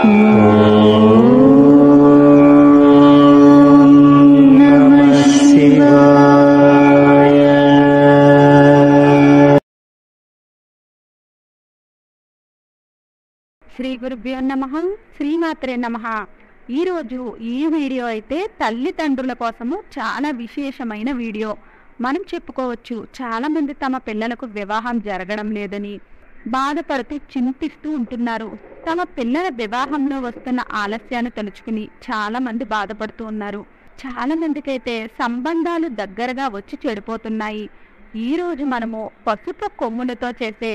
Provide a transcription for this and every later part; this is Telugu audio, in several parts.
శ్రీ గురుభ్యో నమః. శ్రీమాత్రే నమః. ఈరోజు ఈ వీడియో అయితే తల్లిదండ్రుల కోసము చాలా విశేషమైన వీడియో. మనం చెప్పుకోవచ్చు, చాలామంది తమ పిల్లలకు వివాహం జరగడం లేదని బాధపడుతూ చింతిస్తూ ఉంటున్నారు. తమ పిల్లల వివాహంలో వస్తున్న ఆలస్యాన్ని తలుచుకుని చాలామంది బాధపడుతూ ఉన్నారు. చాలామందికి అయితే సంబంధాలు దగ్గరగా వచ్చి చెడిపోతున్నాయి. ఈరోజు మనము పసుపు కొమ్ములతో చేసే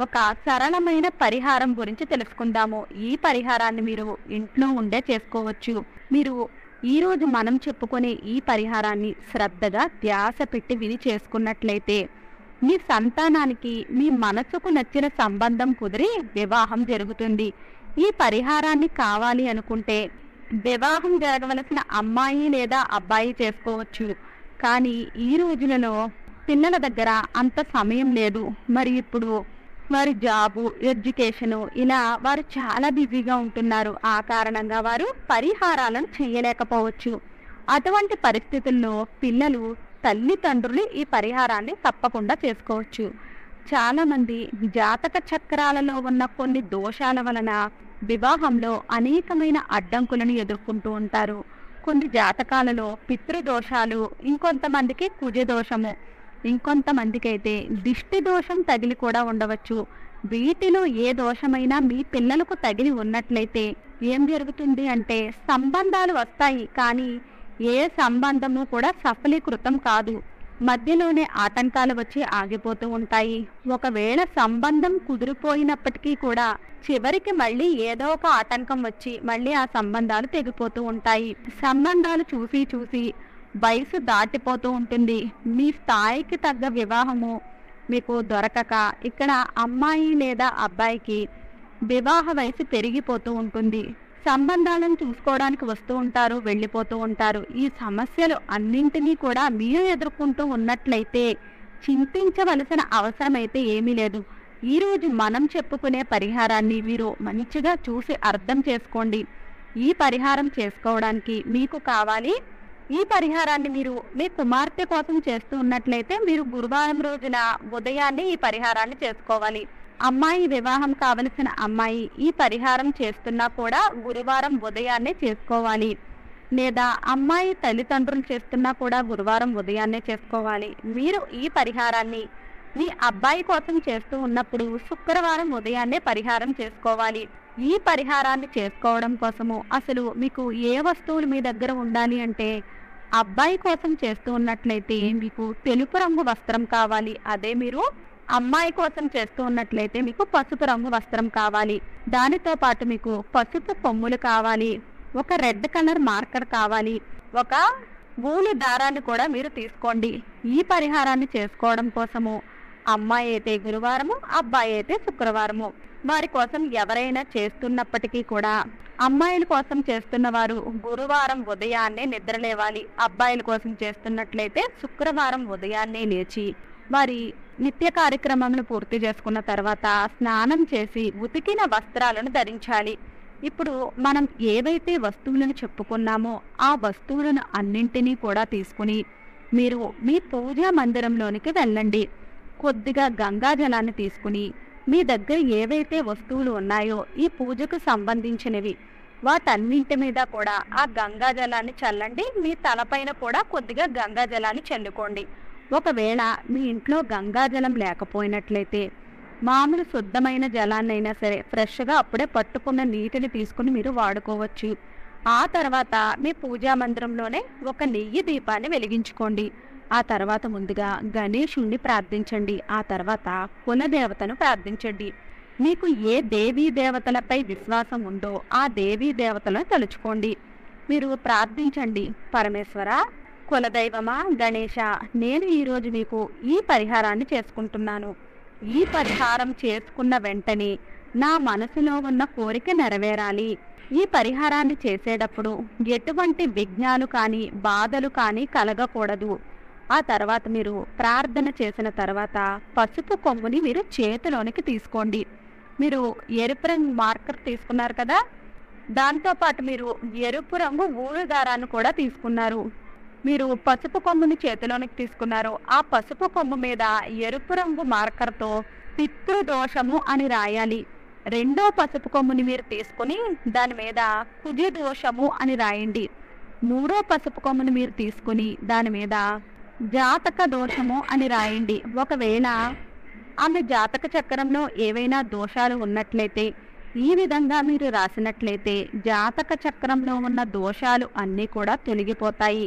ఒక సరళమైన పరిహారం గురించి తెలుసుకుందాము. ఈ పరిహారాన్ని మీరు ఇంట్లో ఉండే చేసుకోవచ్చు. మీరు ఈరోజు మనం చెప్పుకునే ఈ పరిహారాన్ని శ్రద్ధగా ధ్యాస పెట్టి విని చేసుకున్నట్లయితే మీ సంతానానికి మీ మనసుకు నచ్చిన సంబంధం కుదిరి వివాహం జరుగుతుంది. ఈ పరిహారాన్ని కావాలి అనుకుంటే వివాహం జరగవలసిన అమ్మాయి లేదా అబ్బాయి చేసుకోవచ్చు. కానీ ఈ రోజులలో పిల్లల దగ్గర అంత సమయం లేదు. మరి ఇప్పుడు వారి జాబు, ఎడ్యుకేషను ఇలా వారు చాలా బిజీగా ఉంటున్నారు. ఆ కారణంగా వారు పరిహారాలను చేయలేకపోవచ్చు. అటువంటి పరిస్థితుల్లో పిల్లలు తల్లిదండ్రులు ఈ పరిహారాన్ని తప్పకుండా చేసుకోవచ్చు. చాలామంది జాతక చక్రాలలో ఉన్న కొన్ని దోషాల వలన వివాహంలో అనేకమైన అడ్డంకులను ఎదుర్కొంటూ ఉంటారు. కొన్ని జాతకాలలో పితృదోషాలు, ఇంకొంతమందికి కుజదోషము, ఇంకొంతమందికి అయితే దిష్టి దోషం తగిలి కూడా ఉండవచ్చు. వీటిలో ఏ దోషమైనా మీ పిల్లలకు తగిలి ఉన్నట్లయితే ఏం జరుగుతుంది అంటే సంబంధాలు వస్తాయి, కానీ ఏ సంబంధము కూడా సఫలీకృతం కాదు. మధ్యలోనే ఆటంకాలు వచ్చి ఆగిపోతూ ఉంటాయి. ఒకవేళ సంబంధం కుదిరిపోయినప్పటికీ కూడా చివరికి మళ్ళీ ఏదో ఒక ఆటంకం వచ్చి మళ్ళీ ఆ సంబంధాలు తెగిపోతూ ఉంటాయి. సంబంధాలు చూసి చూసి వయసు దాటిపోతూ ఉంటుంది. మీ స్థాయికి తగ్గ వివాహము మీకు దొరకక ఇక్కడ అమ్మాయి లేదా అబ్బాయికి వివాహ వయసు పెరిగిపోతూ ఉంటుంది. సంబంధాలను చూసుకోవడానికి వస్తూ ఉంటారు, వెళ్ళిపోతూ ఉంటారు. ఈ సమస్యలు అన్నింటినీ కూడా మీరు ఎదుర్కొంటూ ఉన్నట్లయితే చింతించవలసిన అవసరం అయితే ఏమీ లేదు. ఈరోజు మనం చెప్పుకునే పరిహారాన్ని మీరు మంచిగా చూసి అర్థం చేసుకోండి. ఈ పరిహారం చేసుకోవడానికి మీకు కావాలి, ఈ పరిహారాన్ని మీరు మీ కుమార్తె కోసం చేస్తూ ఉన్నట్లయితే మీరు గురువారం రోజున ఉదయాన్నే ఈ పరిహారాన్ని చేసుకోవాలి. అమ్మాయి వివాహం కావలసిన అమ్మాయి ఈ పరిహారం చేస్తున్నా కూడా గురువారం ఉదయాన్నే చేసుకోవాలి. లేదా అమ్మాయి తల్లిదండ్రులు చేస్తున్నా కూడా గురువారం ఉదయాన్నే చేసుకోవాలి. మీరు ఈ పరిహారాన్ని మీ అబ్బాయి కోసం చేస్తూ ఉన్నప్పుడు శుక్రవారం ఉదయాన్నే పరిహారం చేసుకోవాలి. ఈ పరిహారాన్ని చేసుకోవడం కోసము అసలు మీకు ఏ వస్తువులు మీ దగ్గర ఉండాలి అంటే, అబ్బాయి కోసం చేస్తూ ఉన్నట్లయితే మీకు తెలుపు రంగు వస్త్రం కావాలి. అదే మీరు అమ్మాయి కోసం చేస్తూ ఉన్నట్లయితే మీకు పసుపు రంగు వస్త్రం కావాలి. దానితో పాటు మీకు పసుపు కొమ్ములు కావాలి, ఒక రెడ్ కలర్ మార్కర్ కావాలి, ఒక ఊలు దారాన్ని కూడా మీరు తీసుకోండి. ఈ పరిహారాన్ని చేసుకోవడం కోసము అమ్మాయి అయితే గురువారము, అబ్బాయి అయితే శుక్రవారము. వారి కోసం ఎవరైనా చేస్తున్నప్పటికీ కూడా అమ్మాయిల కోసం చేస్తున్న వారు గురువారం ఉదయాన్నే నిద్రలేవాలి. అబ్బాయిల కోసం చేస్తున్నట్లయితే శుక్రవారం ఉదయాన్నే లేచి వారి నిత్య కార్యక్రమాలను పూర్తి చేసుకున్న తర్వాత స్నానం చేసి ఉతికిన వస్త్రాలను ధరించాలి. ఇప్పుడు మనం ఏవైతే వస్తువులను చెప్పుకున్నామో ఆ వస్తువులను అన్నింటినీ కూడా తీసుకుని మీరు మీ పూజా మందిరంలోనికి వెళ్ళండి. కొద్దిగా గంగాజలాన్ని తీసుకుని మీ దగ్గర ఏవైతే వస్తువులు ఉన్నాయో ఈ పూజకు సంబంధించినవి వాటన్నింటి మీద కూడా ఆ గంగాజలాన్ని చల్లండి. మీ తలపైన కూడా కొద్దిగా గంగాజలాన్ని చల్లుకోండి. ఒకవేళ మీ ఇంట్లో గంగాజలం లేకపోయినట్లయితే మామూలు శుద్ధమైన జలాన్నైనా సరే ఫ్రెష్గా అప్పుడే పట్టుకున్న నీటిని తీసుకుని మీరు వాడుకోవచ్చు. ఆ తర్వాత మీ పూజా మందిరంలోనే ఒక నెయ్యి దీపాన్ని వెలిగించుకోండి. ఆ తర్వాత ముందుగా గణేశుణ్ణి ప్రార్థించండి. ఆ తర్వాత కులదేవతను ప్రార్థించండి. మీకు ఏ దేవీ దేవతలపై విశ్వాసం ఉందో ఆ దేవీ దేవతలను తలుచుకోండి. మీరు ప్రార్థించండి, పరమేశ్వర, కులదైవమా, గణేశ, నేను ఈరోజు మీకు ఈ పరిహారాన్ని చేసుకుంటున్నాను. ఈ పరిహారం చేసుకున్న వెంటనే నా మనసులో ఉన్న కోరిక నెరవేరాలి. ఈ పరిహారాన్ని చేసేటప్పుడు ఎటువంటి విఘ్నాలు కానీ బాధలు కానీ కలగకూడదు. ఆ తర్వాత మీరు ప్రార్థన చేసిన తర్వాత పసుపు కొమ్ముని మీరు చేతిలోనికి తీసుకోండి. మీరు ఎరుపు రంగు మార్కర్ తీసుకున్నారు కదా, దాంతోపాటు మీరు ఎరుపు రంగు ఊలు దారాన్ని కూడా తీసుకున్నారు. మీరు పసుపు కొమ్ముని చేతిలోనికి తీసుకున్నారు. ఆ పసుపు కొమ్ము మీద ఎరుపు రంగు మార్కర్తో పితృదోషము అని రాయాలి. రెండో పసుపు కొమ్ముని మీరు తీసుకుని దాని మీద కుజ దోషము అని రాయండి. మూడో పసుపు కొమ్ముని మీరు తీసుకుని దాని మీద జాతక దోషము అని రాయండి. ఒకవేళ ఆమె జాతక చక్రంలో ఏవైనా దోషాలు ఉన్నట్లయితే ఈ విధంగా మీరు రాసినట్లయితే జాతక చక్రంలో ఉన్న దోషాలు అన్నీ కూడా తొలగిపోతాయి.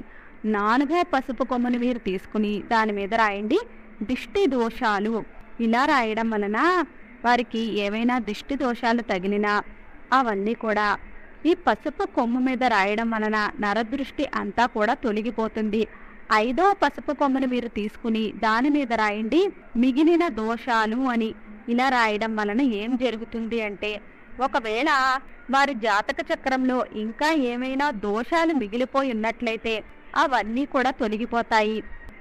నాలుగో పసుపు కొమ్ముని మీరు తీసుకుని దాని మీద రాయండి దిష్టి దోషాలు. ఇలా రాయడం వలన వారికి ఏవైనా దిష్టి దోషాలు తగిలినా అవన్నీ కూడా ఈ పసుపు కొమ్ము మీద రాయడం వలన నరదృష్టి అంతా కూడా తొలగిపోతుంది. ఐదో పసుపు కొమ్ముని మీరు తీసుకుని దాని మీద రాయండి మిగిలిన దోషాలు అని. ఇలా రాయడం వలన ఏం జరుగుతుంది అంటే ఒకవేళ వారి జాతక చక్రంలో ఇంకా ఏమైనా దోషాలు మిగిలిపోయి ఉన్నట్లయితే అవన్నీ కూడా తొలగిపోతాయి.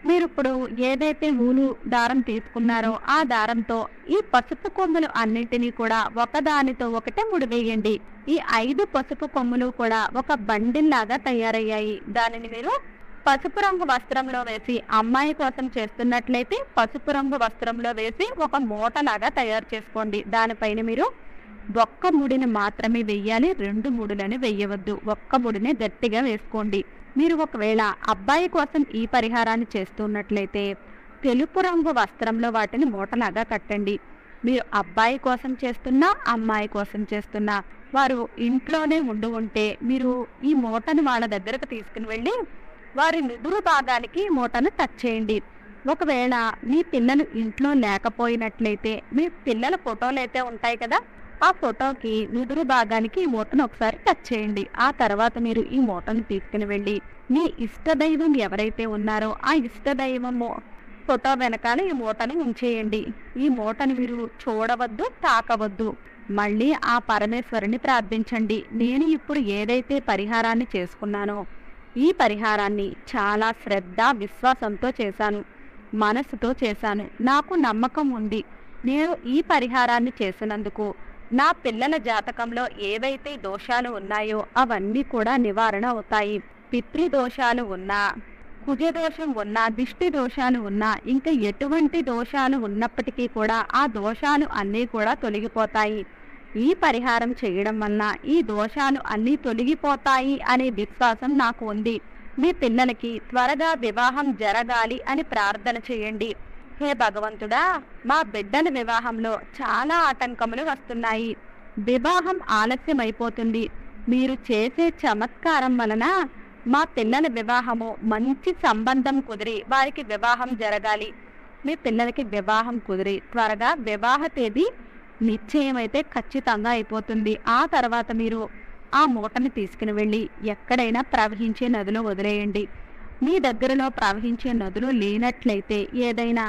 మీరు ఇప్పుడు ఏదైతే ఊలు దారం తీసుకున్నారో ఆ దారంతో ఈ పసుపు కొమ్ములు అన్నింటినీ కూడా ఒకదానితో ఒకటే ముడివేయండి. ఈ 5 పసుపు కొమ్ములు కూడా ఒక బండిల్లాగా తయారయ్యాయి. దానిని మీరు పసుపు రంగు వస్త్రంలో వేసి, అమ్మాయి కోసం చేస్తున్నట్లయితే పసుపు రంగు వస్త్రంలో వేసి ఒక మూటలాగా తయారు చేసుకోండి. దానిపైన మీరు ఒక్క ముడిని మాత్రమే వెయ్యాలి, 2 ముడులని వెయ్యవద్దు. ఒక్క ముడిని గట్టిగా వేసుకోండి. మీరు ఒకవేళ అబ్బాయి కోసం ఈ పరిహారాన్ని చేస్తున్నట్లయితే తెలుపు రంగు వస్త్రంలో వాటిని మూటలాగా కట్టండి. మీరు అబ్బాయి కోసం చేస్తున్నా అమ్మాయి కోసం చేస్తున్నా వారు ఇంట్లోనే ఉంటే మీరు ఈ మూటని వాళ్ళ దగ్గరకు తీసుకుని వెళ్ళి వారి నుదురు భాగానికి మూటను టచ్ చేయండి. ఒకవేళ మీ పిల్లలు ఇంట్లో లేకపోయినట్లయితే మీ పిల్లల ఫోటోలు అయితే ఉంటాయి కదా, ఆ ఫోటోకి నుదురు భాగానికి ఈ మూటను ఒకసారి టచ్ చేయండి. ఆ తర్వాత మీరు ఈ మూటను తీసుకుని వెళ్ళి మీ ఇష్టదైవం ఎవరైతే ఉన్నారో ఆ ఇష్టదైవము ఫోటో వెనకాల ఈ మూటను ఉంచేయండి. ఈ మూటను మీరు చూడవద్దు, తాకవద్దు. మళ్ళీ ఆ పరమేశ్వరుని ప్రార్థించండి. నేను ఇప్పుడు ఏదైతే పరిహారాన్ని చేసుకున్నానో ఈ పరిహారాన్ని చాలా శ్రద్ధ విశ్వాసంతో చేశాను, మనసుతో చేశాను. నాకు నమ్మకం ఉంది నేను ఈ పరిహారాన్ని చేసినందుకు నా పిల్లల జాతకంలో ఏవైతే దోషాలు ఉన్నాయో అవన్నీ కూడా నివారణ అవుతాయి. పితృదోషాలు ఉన్నా, కుజదోషం ఉన్నా, దిష్టి దోషాలు ఉన్నా, ఇంకా ఎటువంటి దోషాలు ఉన్నప్పటికీ కూడా ఆ దోషాలు అన్నీ కూడా తొలగిపోతాయి. ఈ పరిహారం చేయడం వల్ల ఈ దోషాలు అన్నీ తొలగిపోతాయి అనే విశ్వాసం నాకు ఉంది. మీ పిల్లలకి త్వరగా వివాహం జరగాలి అని ప్రార్థన చేయండి. హే భగవంతుడా, మా బిడ్డల వివాహంలో చాలా ఆటంకములు వస్తున్నాయి, వివాహం ఆలస్యం అయిపోతుంది. మీరు చేసే చమత్కారం వలన మా పిల్లల వివాహము మంచి సంబంధం కుదిరి వారికి వివాహం జరగాలి. మీ పిల్లలకి వివాహం కుదిరి త్వరగా వివాహ తేదీ నిశ్చయం అయితే ఖచ్చితంగా అయిపోతుంది. ఆ తర్వాత మీరు ఆ మూటని తీసుకుని వెళ్ళి ఎక్కడైనా ప్రవహించే నదిలో వదిలేయండి. మీ దగ్గరలో ప్రవహించే నదులు లేనట్లయితే ఏదైనా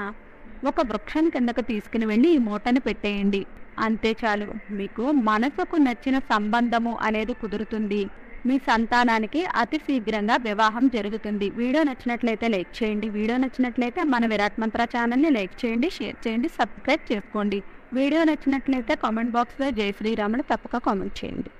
ఒక వృక్షం కిందకు తీసుకుని వెళ్ళి ఈ మూటని పెట్టేయండి. అంతే చాలు, మీకు మనసుకు నచ్చిన సంబంధము అనేది కుదురుతుంది. మీ సంతానానికి అతి శీఘ్రంగా వివాహం జరుగుతుంది. వీడియో నచ్చినట్లయితే లైక్ చేయండి. వీడియో నచ్చినట్లయితే మన విరాట్ మంత్ర ఛానల్ని లైక్ చేయండి, షేర్ చేయండి, సబ్స్క్రైబ్ చేసుకోండి. వీడియో నచ్చినట్లయితే కామెంట్ బాక్స్లో జై శ్రీరాములు తప్పక కామెంట్ చేయండి.